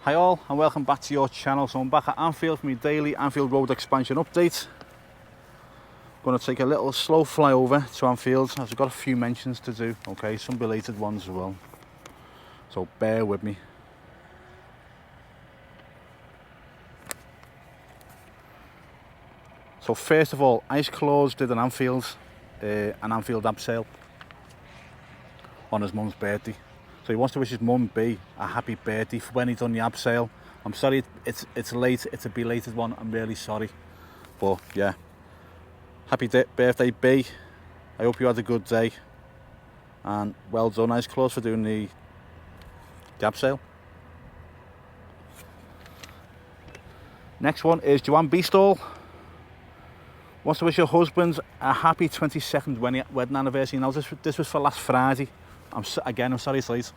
Hi all and welcome back to your channel. So I'm back at Anfield for my daily Anfield Road expansion update. Going to take a little slow flyover to Anfield as I've got a few mentions to do, okay, some belated ones as well. So bear with me. So first of all, Ice Claws did an Anfield abseil on his mum's birthday. So he wants to wish his mum B a happy birthday for when he done the abseil. I'm sorry it's late, it's a belated one, I'm really sorry. But yeah, happy birthday B. I hope you had a good day. And well done Ice Claws for doing the abseil. Next one is Joanne Beastall. Wants to wish your husband a happy 22nd wedding anniversary. Now this was for last Friday. I'm sorry it's late.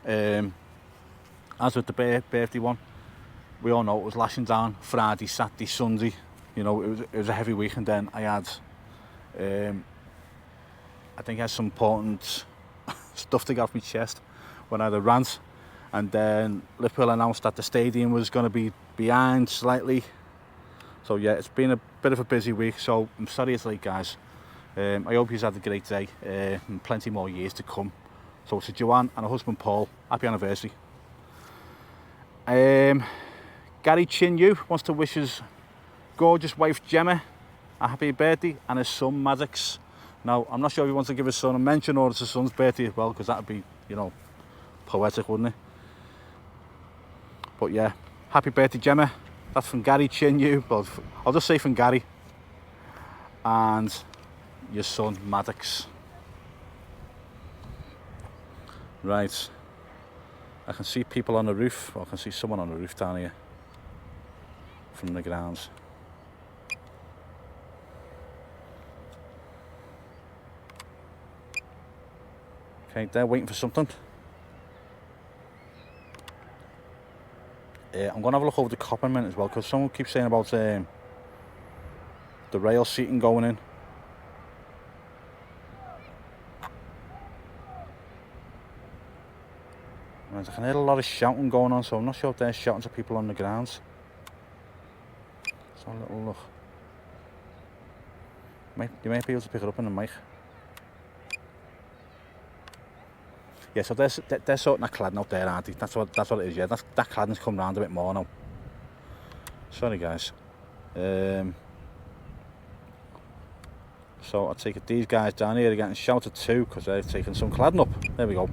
As with the birthday one, we all know it was lashing down Friday, Saturday, Sunday. You know, it was a heavy week, and then I had, I think I had some important stuff to get off my chest when I had a rant, and then Liverpool announced that the stadium was going to be behind slightly. So yeah, it's been a bit of a busy week, so I'm sorry it's late, guys. I hope you've had a great day and plenty more years to come. So to Joanne and her husband Paul, happy anniversary. Gary Chinyu wants to wish his gorgeous wife Gemma a happy birthday and his son Maddox. Now, I'm not sure if he wants to give his son a mention or it's his son's birthday as well, because that would be, you know, poetic, wouldn't it? But yeah, happy birthday Gemma. That's from Gary Chinyu, but I'll just say from Gary. And your son Maddox. Right, I can see people on the roof, or I can see someone on the roof down here from the grounds. Okay, they're waiting for something. I'm going to have a look over the cop in a minute as well, because someone keeps saying about the rail seating going in. Right, I can hear a lot of shouting going on, so I'm not sure if they're shouting to people on the grounds. Let's have a little look. You might be able to pick it up in the mic. Yeah, so they're sorting that cladding out there, aren't they? That's what it is, yeah. That cladding's come round a bit more now. Sorry, guys. So I take it these guys down here are getting shouted to because they're taking some cladding up. There we go.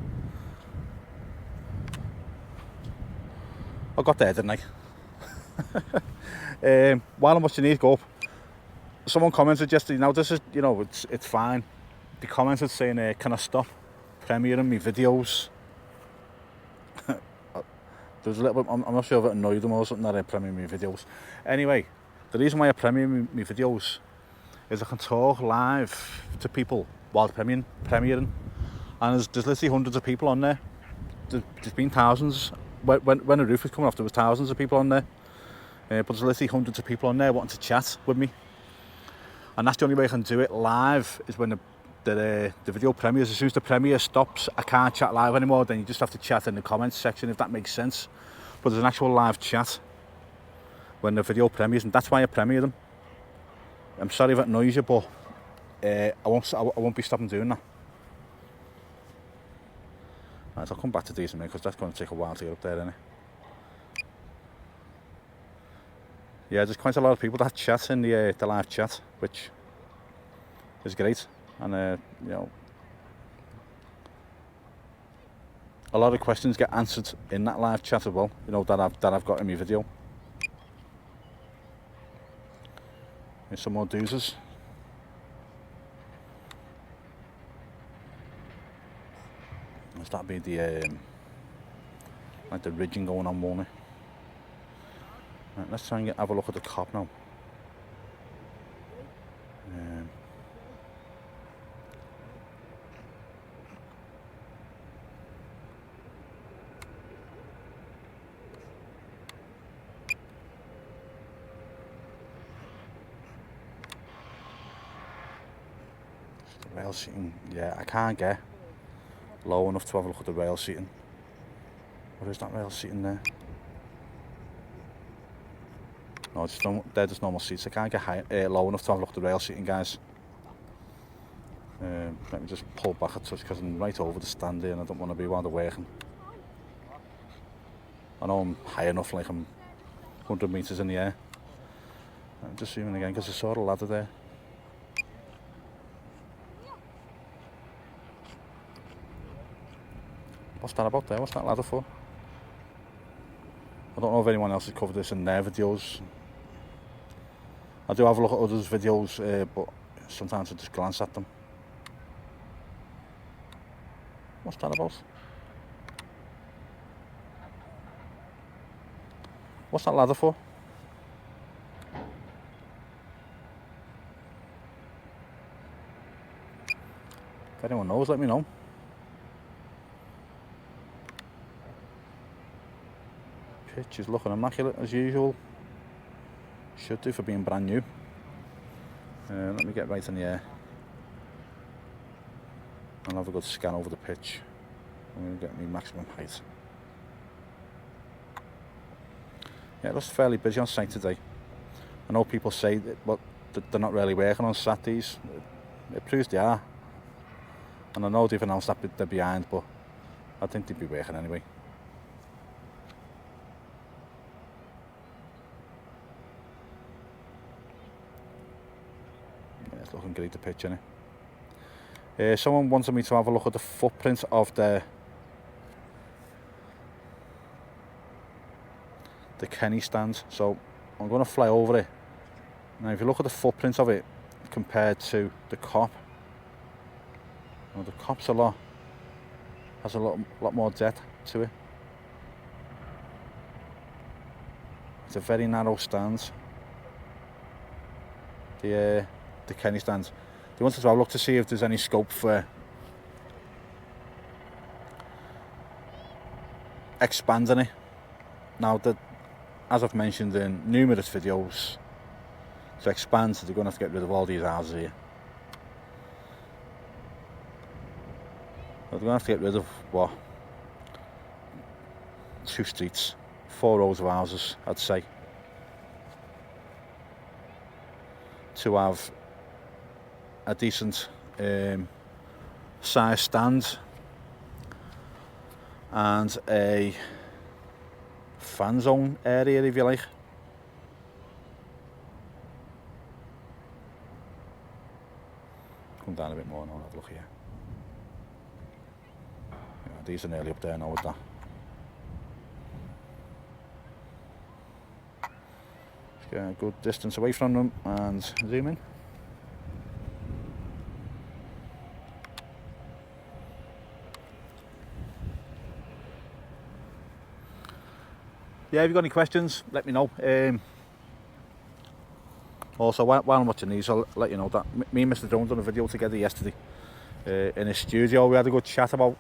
I got there, didn't I? While I'm watching these go up, someone commented yesterday. Now this is, you know, it's fine. They commented saying, "Can I stop premiering my videos?" There was a little bit. I'm not sure if it annoyed them or something that I premiere my videos. Anyway, the reason why I premiere my videos is I can talk live to people while premiering, and there's literally hundreds of people on there. There's been thousands. When the roof was coming off, there was thousands of people on there. But there's literally hundreds of people on there wanting to chat with me. And that's the only way I can do it live, is when the video premieres. As soon as the premiere stops, I can't chat live anymore. Then you just have to chat in the comments section, if that makes sense. But there's an actual live chat when the video premieres, and that's why I premiere them. I'm sorry if it annoys you, but I won't be stopping doing that. Right, I'll come back to these in a minute, because that's going to take a while to get up there, isn't it? Yeah, there's quite a lot of people that chat in the live chat, which is great. And you know, a lot of questions get answered in that live chat as well, you know, that I've got in my video. Here's some more doozers. There's that be the like the ridging going on, won't it? Right, let's try and have a look at the cop now. Rail seating, yeah, I can't get low enough to have a look at the rail seating. What is that rail seating there? No, they're just normal seats. I can't get low enough to have a look at the rail seating, guys. Let me just pull back a touch because I'm right over the stand here and I don't want to be while they're working. I know I'm high enough, like I'm 100 metres in the air. I'm just zooming again because I saw the ladder there. What's that about there? What's that ladder for? I don't know if anyone else has covered this in their videos. I do have a look at others' videos, but sometimes I just glance at them. What's that about? What's that ladder for? If anyone knows, let me know. Pitch is looking immaculate as usual. Should do for being brand new. Let me get right in the air. I'll have a good scan over the pitch. I'm going to get my maximum height. Yeah, it looks fairly busy on site today. I know people say that, they're not really working on Saturdays. It proves they are. And I know they've announced that they're behind, but I think they'd be working anyway. Yeah, it's looking great, the pitch, isn't it? Someone wanted me to have a look at the footprint of the Kenny stand, so I'm going to fly over it. Now if you look at the footprint of it compared to the cop, the cop's has a lot more depth to it. It's a very narrow stand, the Kenny stand. They wanted to have a look to see if there's any scope for expanding it. Now, as I've mentioned in numerous videos, to expand, so they're going to have to get rid of all these houses here. They're going to have to get rid of, what, 2 streets, 4 rows of houses, I'd say, to have a decent size stand and a fan zone area, if you like. Come down a bit more now and have a look here. Yeah, these are nearly up there now with that. Just get a good distance away from them and zoom in. Yeah, if you've got any questions, let me know. Also, while I'm watching these, I'll let you know that me and Mr. Jones done a video together yesterday in his studio. We had a good chat about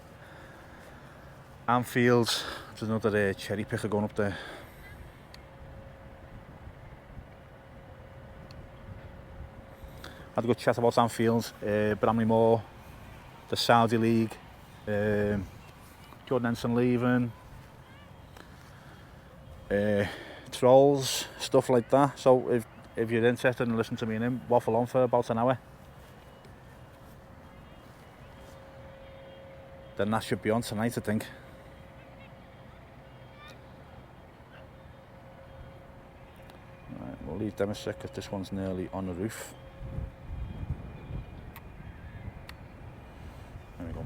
Anfield. There's another cherry picker going up there. Had a good chat about Anfield, Bramley Moore, the Saudi League, Jordan Henson leaving, trolls, stuff like that. So if you're interested in listening to me and him waffle on for about an hour, then that should be on tonight, I think. Right, we'll leave them a sec because this one's nearly on the roof. There we go.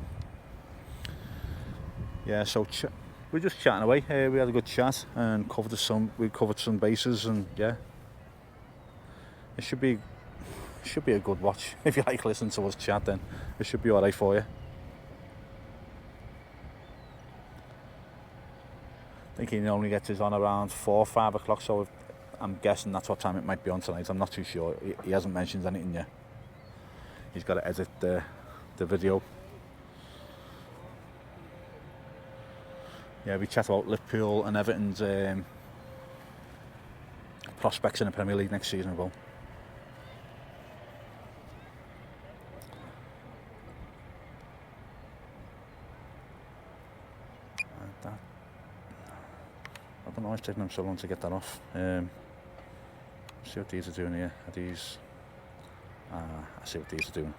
Yeah, so we're just chatting away. We had a good chat and we covered some bases, and yeah, it should be a good watch. If you like listening to us chat, then it should be alright for you. I think he normally gets his on around 4 or 5 o'clock, so I'm guessing that's what time it might be on tonight. I'm not too sure. He hasn't mentioned anything yet. He's got to edit the video. Yeah, we chat about Liverpool and Everton's prospects in the Premier League next season as well. I don't know why it's taking them so long to get that off. See what these are doing here. Are these... I see what these are doing.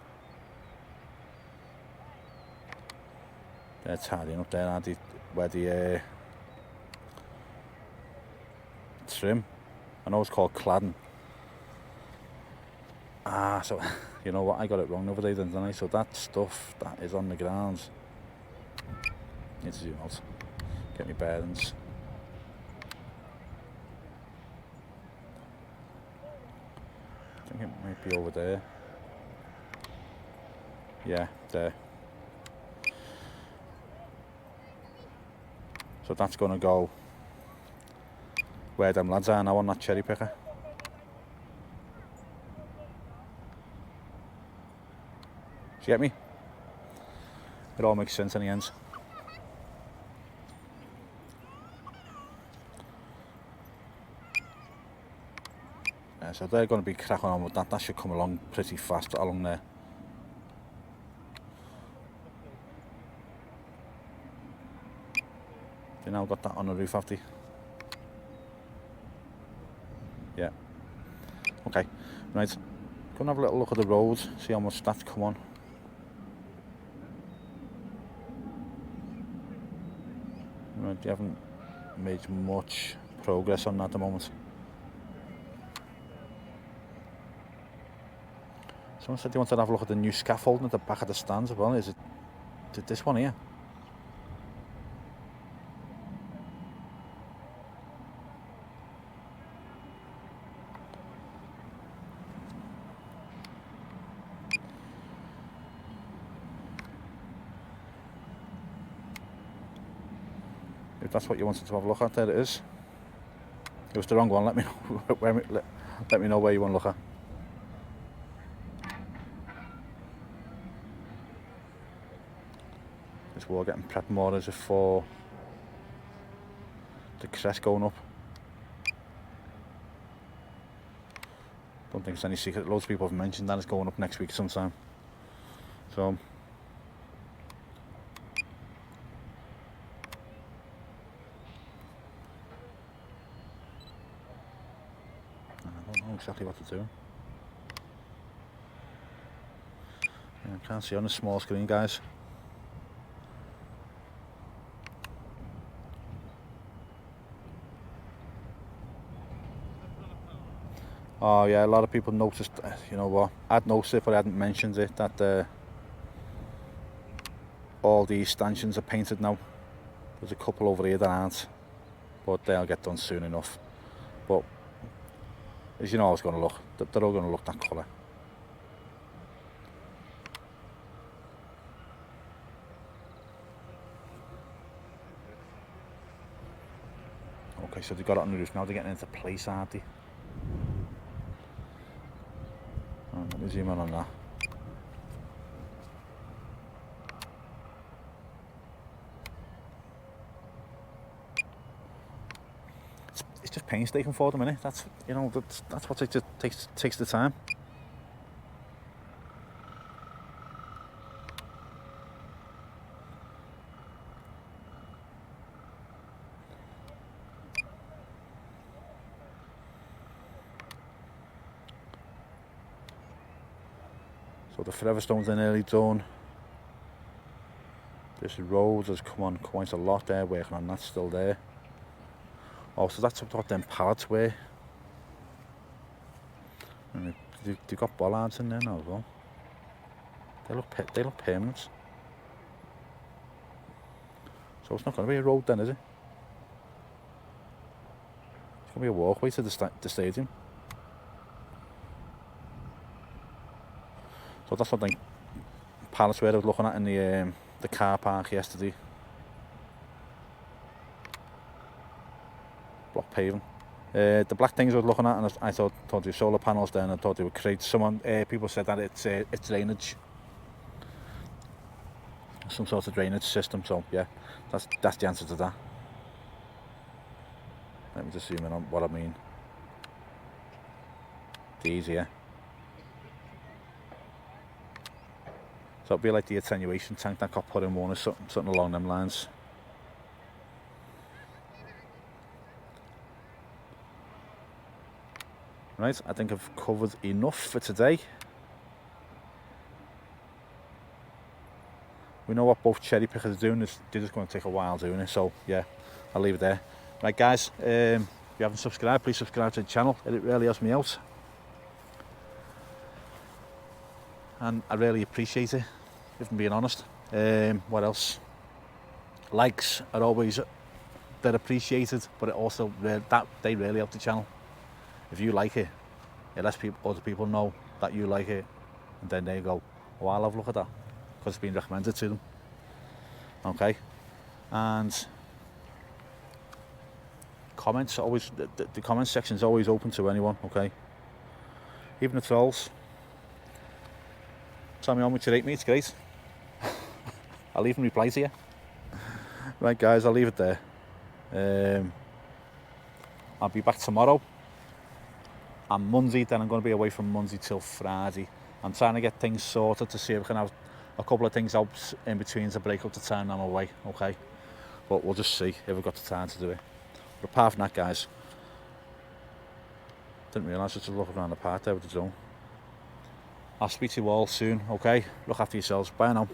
They're tidying up there, aren't they? Where the trim. I know it's called cladding. So you know what? I got it wrong the other day, didn't I? So that stuff that is on the ground. Need to zoom out. Get me bearings. I think it might be over there. Yeah, there. So that's going to go where them lads are now on that cherry picker. Do you get me? It all makes sense in the end. Yeah, so they're going to be cracking on with that. That should come along pretty fast along there. They now got that on the roof, have they? Yeah. Okay. Right. Go and have a little look at the road, see how much that's come on. Right, you haven't made much progress on that at the moment. Someone said they wanted to have a look at the new scaffolding at the back of the stands as well. Is it this one here? If that's what you wanted to have a look at, there it is. It was the wrong one. Let me know let me know where you want to look at. This wall getting prepped more as if for the crest going up. Don't think it's any secret. Loads of people have mentioned that it's going up next week sometime. So. I don't know exactly what to do. Yeah, I can't see on a small screen, guys. Oh yeah, a lot of people noticed, you know what, I'd noticed it but I hadn't mentioned it, that all these stanchions are painted now. There's a couple over here that aren't, but they'll get done soon enough. But as you know how it's going to look, they're all going to look that colour. Okay, so they've got it on the roof now, they're getting into place, aren't they? Let me zoom in on that. It's just painstaking for them, innit? That's, you know, that's what takes the time. So the forever stones are nearly done. This road has come on quite a lot there, working on that's still there. Oh, so that's what them pallets were. And they've got bollards in there now as well. They look permanent. So it's not going to be a road then, is it? It's going to be a walkway to the stadium. So that's something pallets where I was looking at in the car park yesterday. Block paving. The black things I was looking at, and I thought they were solar panels there, and I thought they were crates. People said that it's drainage, some sort of drainage system. So yeah, that's the answer to that. Let me just zoom in on what I mean. These here. So it'll be like the attenuation tank that got put in one or something along them lines. Right, I think I've covered enough for today. We know what both cherry pickers are doing. They're just going to take a while doing it, so yeah, I'll leave it there. Right guys, if you haven't subscribed, please subscribe to the channel. It really helps me out. And I really appreciate it, if I'm being honest. What else? Likes are always, they're appreciated, but it also, they really help the channel. If you like it, it lets other people know that you like it, and then they go, oh, I'll have a look at that, because it's been recommended to them. Okay, and comments, always, the comment section is always open to anyone, okay? Even the trolls. Tell me how much you rate me, it's great. I'll even reply to you. Right guys, I'll leave it there. I'll be back tomorrow and Monday, then I'm going to be away from Monday till Friday. I'm trying to get things sorted to see if we can have a couple of things out in between to break up the time I'm away, okay? But we'll just see if we've got the time to do it. But apart from that guys, didn't realise I was looking around the park there with the drone. I'll speak to you all soon, okay? Look after yourselves, bye now.